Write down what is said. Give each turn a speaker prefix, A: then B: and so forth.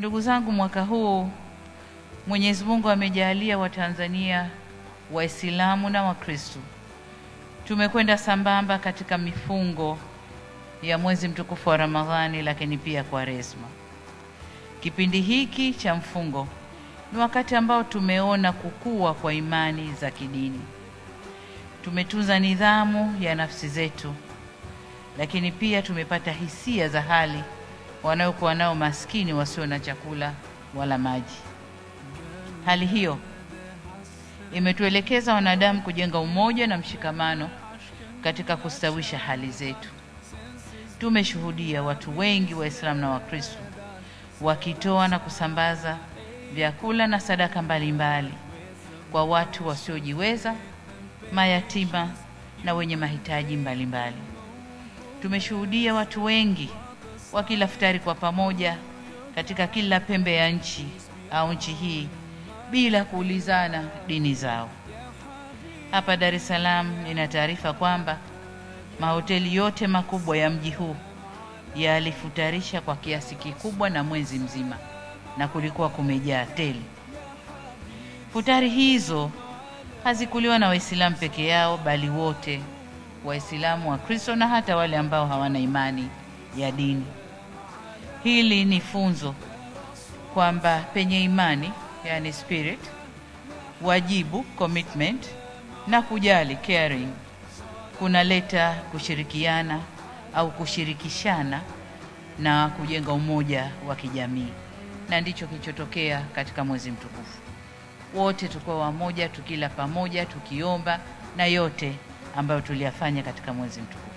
A: Ndugu zangu, mwaka huu Mwenyezi Mungu amejalia Watanzania, Waislamu na Wakristo tumekwenda sambamba katika mifungo ya mwezi mtukufu wa Ramadhani, lakini pia Kwaresma. Kipindi hiki cha mfungo ni wakati ambao tumeona kukua kwa imani za kidini. Tumetunza nidhamu ya nafsi zetu, lakini pia tumepata hisia za hali wanaokuwa nao maskini wasio na chakula wala maji. Hali hiyo imetuelekeza wanadamu kujenga umoja na mshikamano katika kustawisha hali zetu. Tumeshuhudia watu wengi Waislamu na Wakristo wakitoa na kusambaza vyakula na sadaka mbalimbali kwa watu wasiojiweza, mayatima na wenye mahitaji mbalimbali. Tumeshuhudia watu wengi wakila futari kwa pamoja katika kila pembe ya nchi au nchi hii bila kuulizana dini zao. Hapa Dar es Salaam nina taarifa kwamba mahoteli yote makubwa ya mji huu yalifutarisha kwa kiasi kikubwa na mwezi mzima, na kulikuwa kumejaa tele. Futari hizo hazikuliwa na Waislamu peke yao, bali wote, Waislamu, Wakristo na hata wale ambao hawana imani ya dini. Hili ni funzo kwamba penye imani, yani spirit, wajibu, commitment, na kujali, caring, kunaleta kushirikiana au kushirikishana na kujenga umoja wa kijamii. Na ndicho kilichotokea katika mwezi mtukufu. Wote tulikuwa wamoja, tukila pamoja, tukiomba, na yote ambayo tuliyafanya katika mwezi mtukufu.